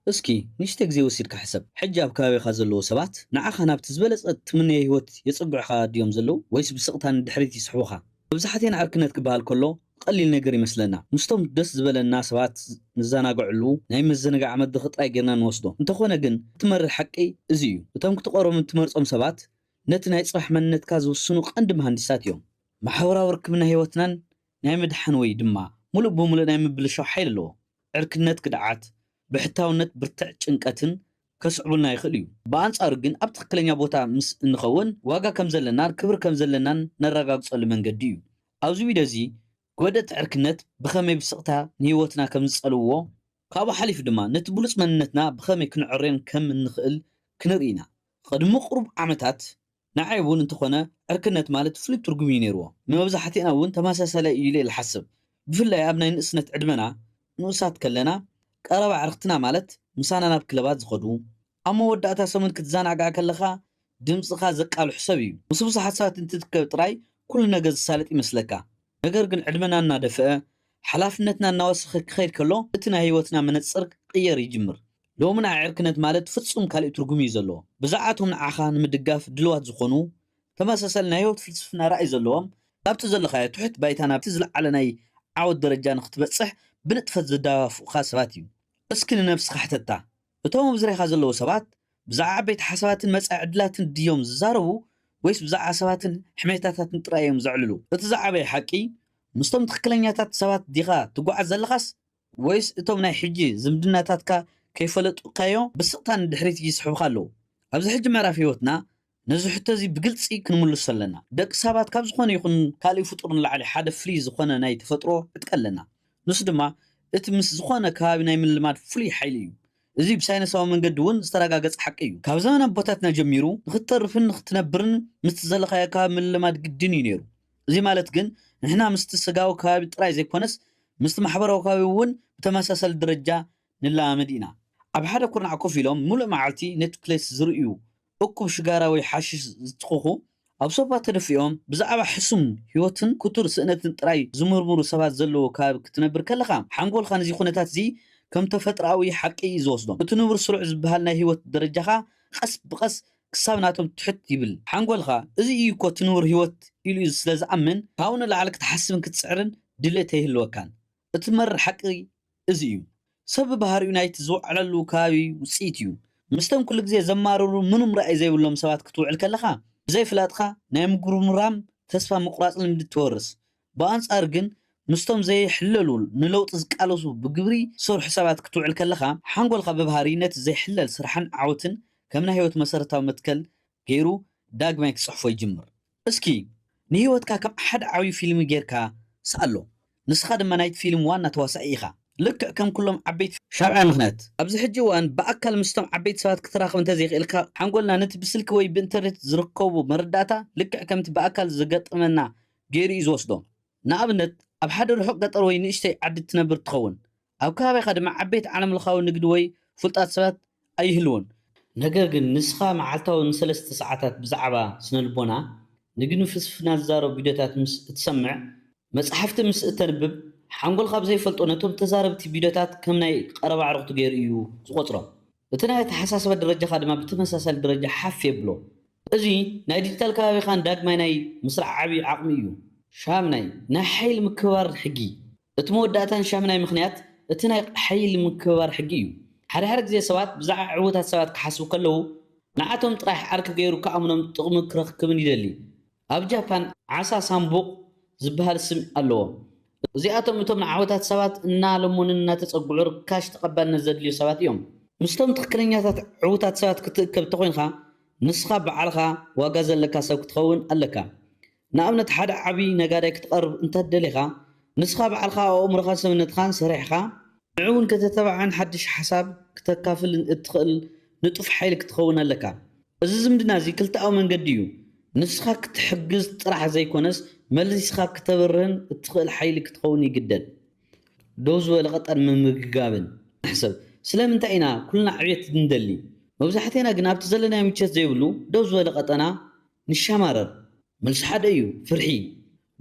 اسكي نشتك زي وسيرك حسب حجاب كاوي خازلو سبات نعاخا نابت زبلت تمني هيوت يصبعخا ديوم زلو ويس بسقطان دحريت يسحوخا بزحتين عركنت كبال كله قليل نجري مثلنا مستم دس زبل الناس سبات نزاناقعلو ناي مزنقع عمد خطراي قرنا نوصدو انت خونا قن تمر الحقي ازيو وتم كتقرو من تمرصم سبات نتنا يصبح منت كاز والسنوق عند مهندسات يوم محاورا وركبنا هيوتنا ناي مدحن وي دما ملو بملو ناي مبلشو حيل لو عركنت كدعات بحتاونت برتع ጭንቀትን ከስዕቡልና ይኽእል እዩ በአንጻሩ ግን ኣብ ትክክለኛ ቦታ ምስ እንኸውን ዋጋ ከም ዘለናን ክብሪ ከም ዘለናን ነረጋግፀሉ መንገዲ እዩ ኣብዚ ቪድዮ እዚ ጎደት ዕርክነት ብኸመይ ብስቕታ ንህይወትና ከም ዝፀልዎ ካብኡ ሓሊፉ ድማ ነቲ ብሉፅ መንነትና ብኸመይ ክንዕርዮን ከም እንኽእል ክንርኢ ኢና ቅድሚ ቁሩብ ዓመታት ንዓይ እውን እንተኾነ ዕርክነት ማለት ፍሉይ ትርጉም እዩ ነይርዎ ንመብዛሕትአና እውን ተመሳሳሊ እዩ ኢለ ይሓስብ ብፍላይ ኣብ ናይ ንእስነት ዕድመና ንኡሳት ከለና ቀረባ ዕርክትና ማለት ምሳና ናብ ክለባት ዝኸዱ ኣብ መወዳእታ ሰሙን ክትዘናጋዕ ከለኻ ድምፅኻ ዘቃልሑ ሰብ እዩ ምስ ብዙሓት ሰባት እንትትርከብ ጥራይ ኩሉ ነገር ዝሳለጥ ይመስለካ ነገር ግን ዕድመና እናደፍአ ሓላፍነትና እናወሰኸ ክኸይድ ከሎ እቲ ናይ ህይወትና መነፅር ቅየር ይጅምር ሎሚ ናይ ዕርክነት ማለት ፍጹም ካልእ ትርጉም እዩ ዘለዎ ብዛዕቶም ንዓኻ ንምድጋፍ ድልዋት ዝኾኑ ተመሳሳሊ ናይ ህይወት ፍልስፍና ራእይ ዘለዎም ካብቲ ዘለኻዮ ትሑት ባይታ ናብቲ ዝለዓለ ናይ ዓወት ደረጃ ንኽትበፅሕ ብንጥፈት ዘዳፋፍኡኻ ሰባት እዩ እስኪ ንነብስኻ ሕተታ እቶም ብዝረኻ ዘለዎ ሰባት ብዛዕባ ዓበይቲ ሓሳባትን መጻኢ ዕድላትን ድዮም ዝዛረቡ ወይስ ብዛዕባ ሰባትን ሕሜታታትን ጥራይ እዮም ዘዕልሉ እቲ ዝዓበየ ሓቂ ምስቶም ትክክለኛታት ሰባት ዲኻ ትጓዓዝ ዘለኻስ ወይስ እቶም ናይ ሕጂ ዝምድናታትካ ከይፈለጡካዮ ብስቕታን ድሕሪት ይስሕቡካ ኣለዉ ኣብዚ ሕጂ ምዕራፍ ህይወትና ነዚ ሕቶ እዚ ብግልፂ ክንምልሶ ኣለና ደቂ ሰባት ካብ ዝኾነ ይኹን ካልእ ፍጡር ንላዕሊ ሓደ ፍሉይ ዝኾነ ናይ ተፈጥሮ እጥቀለና ንሱ ድማ እቲ ምስ ዝኾነ ከባቢ ናይ ምልማድ ፍሉይ ሓይሊ እዩ እዚ ብሳይነሳዊ መንገዲ እውን ዝተረጋገፀ ሓቂ እዩ ካብ ዘመን ኣቦታትና ጀሚሩ ንኽተርፍን ንኽትነብርን ምስቲ ዘለኻዮ ከባቢ ምልማድ ግድን እዩ ነይሩ እዚ ማለት ግን ንሕና ምስቲ ስጋዊ ከባቢ ጥራይ ዘይኮነስ ምስቲ ማሕበራዊ ከባቢ እውን ብተመሳሳሊ ደረጃ ንለማመድ ኢና ኣብ ሓደ ኩርናዕ ኮፍ ኢሎም ሙሉእ መዓልቲ ኔትፍሊክስ ዝርእዩ እኩብ ሽጋራ ወይ ሓሽሽ ዝትኹኹ ኣብ ሶፋ ተደፊኦም ብዛዕባ ሕሱም ህይወትን ኩቱር ስእነትን ጥራይ ዝምርምሩ ሰባት ዘለዎ ከባቢ ክትነብር ከለኻ ሓንጎልካ ነዚ ኩነታት እዚ ከም ተፈጥራዊ ሓቂ እዩ ዝወስዶም እቲ ንቡር ስሩዕ ዝበሃል ናይ ህይወት ደረጃኻ ቀስ ብቀስ ክሳብ ናቶም ትሕት ይብል ሓንጎልካ እዚ እዩ እኮ እቲ ንቡር ህይወት ኢሉ እዩ ስለ ዝኣምን ካብኡ ንላዕሊ ክትሓስብን ክትፅዕርን ድሌት ኣይህልወካን እቲ መር ሓቂ እዚ እዩ ሰብ ባህሪኡ ናይቲ ዝውዕለሉ ከባቢ ውፅኢት እዩ ምስቶም ኩሉ ግዜ ዘማርሩ ምንም ራእይ ዘይብሎም ሰባት ክትውዕል ከለኻ ብዘይፍላጥካ ናይ ምጉርምራም ተስፋ ምቁራፅ ልምዲ ትወርስ ብኣንጻር ግን ምስቶም ዘይሕለሉ ንለውጢ ዝቃለሱ ብግብሪ ሰርሑ ሰባት ክትውዕል ከለኻ ሓንጎልካ ብባህሪ ነቲ ዘይሕለል ስራሕን ዓወትን ከም ናይ ህይወት መሰረታዊ መትከል ገይሩ ዳግማይ ክፅሕፎ ይጅምር እስኪ ንህይወትካ ከም ሓደ ዓብዪ ፊልሚ ጌርካ ስኣሎ ንስኻ ድማ ናይቲ ፊልም ዋና ተዋሳኢ ኢኻ ልክዕ ከም ኩሎም ዓበይቲ ሻብዓይ ምክንያት ኣብዚ ሕጂ እዋን ብኣካል ምስቶም ዓበይቲ ሰባት ክትራኸብ እንተዘይኽእልካ ሓንጎልና ነቲ ብስልኪ ወይ ብኢንተርኔት ዝርከቡ መረዳእታ ልክዕ ከምቲ ብኣካል ዝገጥመና ገይሩ እዩ ዝወስዶ ንኣብነት ኣብ ሓደ ርሑቕ ገጠር ወይ ንእሽተይ ዓዲ ትነብር ትኸውን ኣብ ከባቢኻ ድማ ዓበይቲ ዓለምለኻዊ ንግዲ ወይ ፍልጣት ሰባት ኣይህልውን ነገር ግን ንስኻ መዓልታዊ ንሰለስተ ሰዓታት ብዛዕባ ስነልቦና ንግድን ፍልስፍና ዝዛረቡ ቪድዮታት ምስ እትሰምዕ መፅሓፍቲ ምስ እተንብብ ሓንጎልካ ብዘይፈልጦ ነቶም ተዛረብቲ ቪድዮታት ከም ናይ ቀረባ ዕርክቱ ገይሩ እዩ ዝቆፅሮም እቲ ናይ ተሓሳስበት ደረጃኻ ድማ ብተመሳሳሊ ደረጃ ሓፍ የብሎ እዚ ናይ ዲጂታል ከባቢኻን ዳግማይ ናይ ምስራዕ ዓብዪ ዓቕሚ እዩ ሻምናይ ናይ ሓይሊ ምክብባር ሕጊ እቲ መወዳእታን ሻምናይ ምክንያት እቲ ናይ ሓይሊ ምክብባር ሕጊ እዩ ሓደ ሓደ ግዜ ሰባት ብዛዕባ ዕዉታት ሰባት ክሓስቡ ከለዉ ንዓቶም ጥራሕ ዓርኪ ገይሩ ከኣምኖም ጥቕሚ ክረክብን ይደሊ ኣብ ጃፓን ዓሳ ሳምቡቕ ዝበሃል ስም ኣለዎ እዚኣቶም እቶም ንዓወታት ሰባት እናለሙንን እናተፀጉዑ ርካሽ ተቐባልነት ዘድልዩ ሰባት እዮም ምስቶም ትክክለኛታት ዕዉታት ሰባት ክትእከብ ተኮይንካ ንስኻ በዓልካ ዋጋ ዘለካ ሰብ ክትኸውን ኣለካ ንኣብነት ሓደ ዓብዪ ነጋዳይ ክትቐርብ እንተደሊኻ ንስኻ በዓልካ ኣእምሮኻን ሰውነትኻን ሰሪሕካ ንዕውን ከተተባዕን ሓድሽ ሓሳብ ክተካፍል እትኽእል ንጡፍ ሓይሊ ክትኸውን ኣለካ እዚ ዝምድና እዚ ክልተኣዊ መንገዲ እዩ ንስኻ ክትሕግዝ ጥራሕ ዘይኮነስ መሊስኻ ክተበርህን እትኽእል ሓይሊ ክትኸውን ይግደድ ደው ዝበለ ቀጠን ምምግጋብን ንሕሰብ ስለምንታይ ኢና ኩልና ዕብየት እንደሊ መብዛሕትአና ግን ኣብቲ ዘለናዮ ምቸት ዘይብሉ ደው ዝበለ ቀጠና ንሻማረር መልሲ ሓደ እዩ ፍርሒ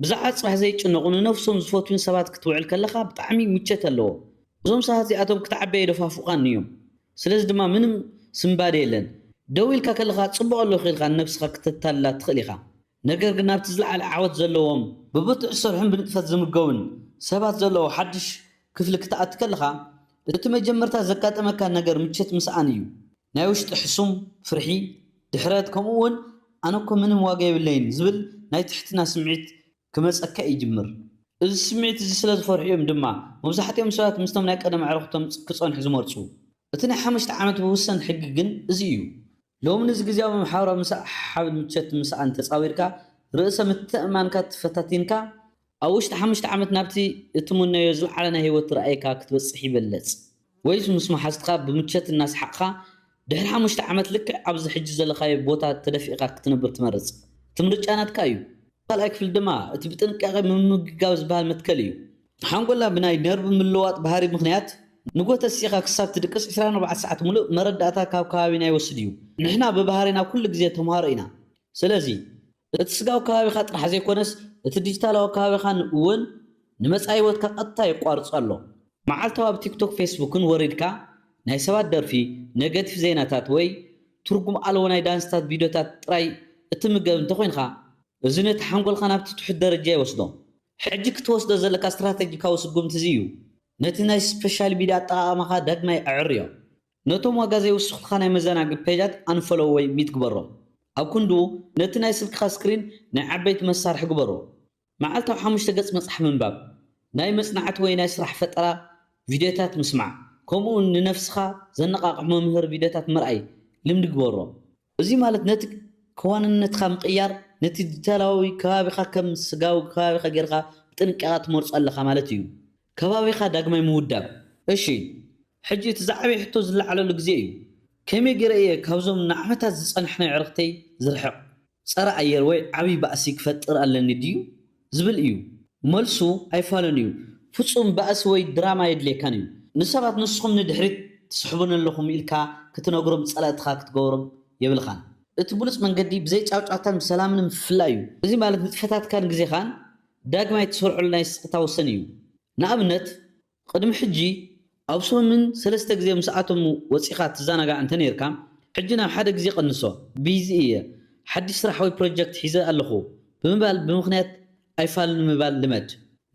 ብዛዕባ ፅባሕ ዘይጭነቑ ንነፍሶም ዝፈትዩን ሰባት ክትውዕል ከለኻ ብጣዕሚ ምቸት ኣለዎ እዞም ሰባት እዚኣቶም ክትዓበየ ደፋፍኡኻን እዮም ስለዚ ድማ ምንም ስምባድ የለን ደው ኢልካ ከለኻ ጽቡቕ ኣሎ ኺልካ ነፍስኻ ክትታላ ትኽእል ኢኻ ነገር ግን ናብቲ ዝለዓለ ዓወት ዘለዎም ብብጥዕ ዝሰርሑን ብንጥፈት ዝምገቡን ሰባት ዘለዎ ሓድሽ ክፍሊ ክትኣቱ ከለኻ እቲ መጀመርታ ዘጋጠመካ ነገር ምቸት ምስኣን እዩ ናይ ውሽጢ ሕሱም ፍርሒ ድሕረት ከምኡ እውን ኣነ እኮ ምንም ዋጋ የብለይን ዝብል ናይ ትሕትና ስምዒት ክመፀካ ይጅምር እዚ ስምዒት እዚ ስለ ዝፈርሑ እዮም ድማ መብዛሕትኦም ሰባት ምስቶም ናይ ቀደም ኣዕሩኽቶም ክጸንሑ ዝመርፁ እቲ ናይ 5 ዓመት ብውሰን ሕጊ ግን እዚ እዩ ሎሚ ንዚ ግዜያዊ ማሕበራዊ ምሳእ ሓብል ምቸት ምስኣን ተፃዊርካ ርእሰ ምትእማንካ ተፈታቲንካ ኣብ ውሽጢ 5 ዓመት ናብቲ እትምነዮ ዝለዓለ ናይ ህይወት ራእይካ ክትበፅሕ ይበለፅ ወይስ ምስ መሓዝትካ ብምቸት እናስሓቕካ ድሕሪ 5 ዓመት ልክዕ ኣብዚ ሕጂ ዘለኻዮ ቦታ ተደፊቕካ ክትነብር ትመርፅ እቲ ምርጫ ናትካ እዩ ካልኣይ ክፍሊ ድማ እቲ ብጥንቃቐ ምምግጋብ ዝበሃል መትከል እዩ ሓንጎልና ብናይ ነርቭ ምልውዋጥ ባህሪ ምክንያት ንጎተ ሲኻ ክሳብ ትድቅስ 24 ሰዓት ሙሉእ መረዳእታ ካብ ከባቢና ይወስድ እዩ ንሕና ብባህሪና ኩሉ ግዜ ተምሃሮ ኢና ስለዚ እቲ ስጋዊ ከባቢኻ ጥራሕ ዘይኮነስ እቲ ዲጂታላዊ ከባቢኻ እውን ንመጻኢ ህይወትካ ቀጥታ ይቋርጾ ኣሎ መዓልታዊ ኣብ ቲክቶክ ፌስቡክን ወሪድካ ናይ ሰባት ደርፊ ኔጋቲቭ ዜናታት ወይ ትርጉም ኣልቦ ናይ ዳንስታት ቪድዮታት ጥራይ እትምገብ እንተኮይንካ እዚ ነቲ ሓንጎልካ ናብቲ ትሑት ደረጃ ይወስዶ ሕጂ ክትወስዶ ዘለካ ስትራቴጂካዊ ስጉምቲ እዚ እዩ ነቲ ናይ ስፔሻል ሚድያ ኣጠቓቕማኻ ዳግማይ ኣዕርዮ ነቶም ዋጋ ዘይውስኹልካ ናይ መዘናግዒ ፔጃት ኣንፈሎ ወይ ሚት ግበሮ ኣብ ክንዱ ነቲ ናይ ስልክኻ ስክሪን ናይ ዓበይቲ መሳርሒ ግበሮ መዓልታዊ 5 ገጽ መጽሓፍ ምንባብ ናይ መጽናዕቲ ወይ ናይ ስራሕ ፈጠራ ቪድዮታት ምስማዕ ከምኡ ንነፍስኻ ዘነቓቕሕ መምህር ቪድዮታት ምርኣይ ልምዲ ግበሮ እዚ ማለት ነቲ ከዋንነትካ ምቅያር ነቲ ዲጂታላዊ ከባቢኻ ከም ስጋዊ ከባቢኻ ጌርካ ብጥንቃቐ ትመርፆ ኣለኻ ማለት እዩ ከባቢኻ ዳግማይ ምውዳብ እሺ ሕጂ እቲ ዛዕበይ ሕቶ ዝለዓለሉ ግዜ እዩ ከመይ ገይረ እየ ካብዞም ንዓመታት ዝጸንሕናይ ዕርኽተይ ዝርሕቕ ፀረ ኣየር ወይ ዓብይ ባእሲ ክፈጥር ኣለኒ ድዩ ዝብል እዩ መልሱ ኣይፋለን እዩ ፍጹም ባእሲ ወይ ድራማ የድልየካን እዩ ንሰባት ንስኹም ንድሕሪት ትስሕቡን ኣለኹም ኢልካ ክትነግሮም ፀላእትኻ ክትገብሮም የብልኻን እቲ ብሉፅ መንገዲ ብዘይ ጫውጫውታን ብሰላምን ምፍላይ እዩ እዚ ማለት ንጥፈታትካን ግዜኻን ዳግማይ ትሰርዑሉ ናይ ስቕታ ወሰን እዩ ንኣብነት ቅድሚ ሕጂ ኣብ ሰሙን 3 ግዜ ምስኣቶም ወፂኻ ትዘናጋዕ እንተ ነርካ ሕጂ ናብ ሓደ ግዜ ቀንሶ ቢዚ እየ ሓድሽ ስራሕ ወይ ፕሮጀክት ሒዘ ኣለኹ ብምባል ብምኽንያት ኣይፋልን ምባል ልመድ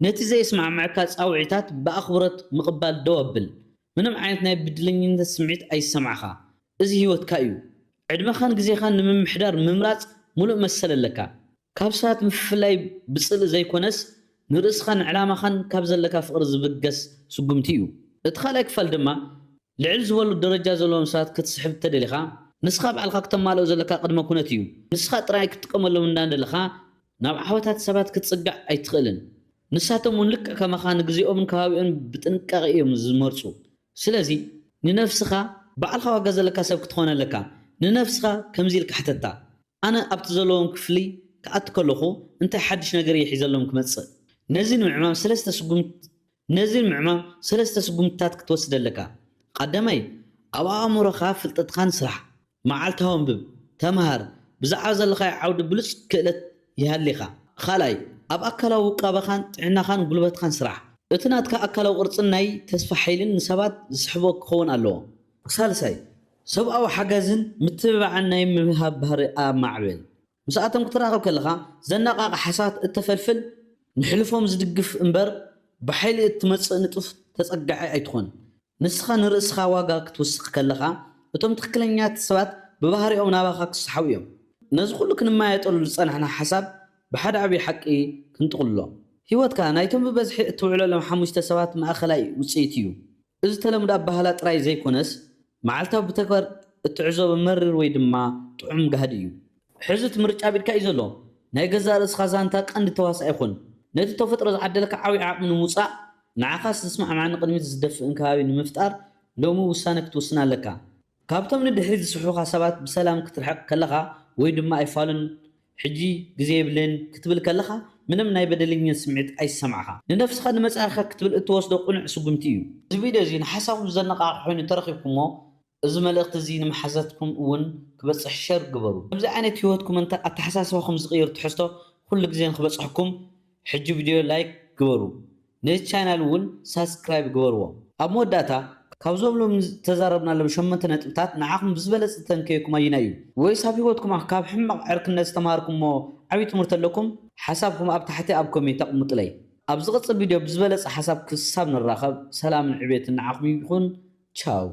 ነቲ ዘይስማዕምዕካ ፃውዒታት ብኣኽብሮት ምቕባል ደው ኣብል ምንም ዓይነት ናይ ብድለኝነት ስምዒት ኣይሰማዕኻ እዚ ህይወትካ እዩ ዕድመኻን ግዜኻን ንምምሕዳር ምምራፅ ሙሉእ መሰል ኣለካ ካብ ሰባት ምፍላይ ብፅልእ ዘይኮነስ ንርእስኻን ዕላማኻን ካብ ዘለካ ፍቕሪ ዝብገስ ስጉምቲ እዩ እቲ ካልኣይ ክፋል ድማ ልዕል ዝበሉ ደረጃ ዘለዎም ሰባት ክትስሕብ ተደሊኻ ንስኻ በዓልካ ክተማልኦ ዘለካ ቅድመ ኩነት እዩ ንስኻ ጥራይ ክትጥቀመሎም እንዳንደለኻ ናብ ዓወታት ሰባት ክትፅጋዕ ኣይትኽእልን ንሳቶም እውን ልክዕ ከመኻ ንግዜኦምን ከባቢኦን ብጥንቃቐ እዮም ዝመርፁ ስለዚ ንነፍስኻ በዓልካ ዋጋ ዘለካ ሰብ ክትኾን ኣለካ ንነፍስኻ ከምዚ ኢልካ ሕተታ ኣነ ኣብቲ ዘለዎም ክፍሊ ክኣቱ ከለኹ እንታይ ሓድሽ ነገር እየ ሒዘሎም ክመፅእ ነዚ ንምዕማም ሰለስተ ስጉምትታት ክትወስድ ኣለካ ቀዳማይ ኣብ ኣእምሮኻ ፍልጠትካን ስራሕ መዓልታዊ አንብብ ተምሃር ብዛዕባ ዘለኻዮ ዓውዲ ብሉፅ ክእለት ይሃልይኻ ካልኣይ ኣብ ኣካላዊ ውቃበኻን ጥዕናኻን ጉልበትካን ስራሕ እቲ ናትካ ኣካላዊ ቅርፅን ናይ ተስፋ ሓይልን ንሰባት ዝስሕቦ ክኸውን ኣለዎ ሳልሳይ ሰብኣዊ ሓገዝን ምትብባዕን ናይ ምምሃብ ባህሪ ኣማዕብል ምስኣቶም ክትራኸብ ከለኻ ዘነቓቕ ሓሳባት እተፈልፍል ንሕልፎም ዝድግፍ እምበር ብሓይሊ እትመፅእ ንጡፍ ተፀጋዒ ኣይትኾን ንስኻ ንርእስኻ ዋጋ ክትውስኽ ከለኻ እቶም ትክክለኛት ሰባት ብባህሪኦም ናባኻ ክስሓቡ እዮም ነዚ ኩሉ ክንማየጠሉ ዝፀናሕና ሓሳብ ብሓደ ዓብዪ ሓቂ ክንጥቕልሎ ህይወትካ ናይቶም ብበዝሒ እትውዕለሎም 5 ሰባት ማእኸላይ ውፅኢት እዩ እዚ ተለምዶ ኣባህላ ጥራይ ዘይኮነስ መዓልታዊ ብተግባር እትዕዘቦ መሪር ወይ ድማ ጥዑም ጋህዲ እዩ ሕዚ እቲ ምርጫ ቢድካ እዩ ዘሎ ናይ ገዛ ርእስኻ ዛንታ ቀንዲ ተዋሳኢ ይኹን ነቲ ተፈጥሮ ዝዓደለካ ዓብዪ ዓቕሚ ንምውፃእ ንዓኻ ዝስማዕማዕ ንቅድሚት ዝደፍእን ከባቢ ንምፍጣር ሎሚ ውሳነ ክትውስን ኣለካ ካብቶም ንድሕሪት ዝስሕቡኻ ሰባት ብሰላም ክትርሕቕ ከለኻ ወይ ድማ ኣይፋሉን ሕጂ ግዜ የብልን ክትብል ከለኻ ምንም ናይ በደለኝነት ስምዒት ኣይሰማዕኻ ንነፍስኻ ንመጻኢኻ ክትብል እትወስዶ ቁኑዕ ስጉምቲ እዩ እዚ ቪድዮ እዚ ንሓሳብ ዘነቓቕሕ ኮይኑ ተረኺብኩሞ እዚ መልእኽቲ እዚ ንመሓዘትኩም እውን ክበፅሕ ሸር ግበሩ ከምዚ ዓይነት ህይወትኩም ኣተሓሳስባኹም ዝቕይር ትሕዝቶ ኩሉ ግዜ ንክበፅሐኩም ሕጂ ቪድዮ ላይክ ግበሩ ነዚ ቻናል እውን ሳብስክራይብ ግበርዎ ኣብ መወዳእታ ካብዞም ተዛረብናሎም 8 ነጥብታት ንዓኹም ብዝበለፀ ተንከየኩም ኣየናይ እዩ ወይስ ኣብ ሂወትኩም ካብ ሕማቕ ዕርክነት ዝተማሃርኩሞ ዓብይ ትምህርቲ ኣለኩም ሓሳብኩም ኣብ ታሕቲ ኣብ ኮሜንት ኣቕምጡለይ ኣብ ዝቐፅል ቪድዮ ብዝበለፀ ሓሳብ ክሳብ ንራኸብ ሰላምን ዕቤትን ንዓኹም ይኹን ቻው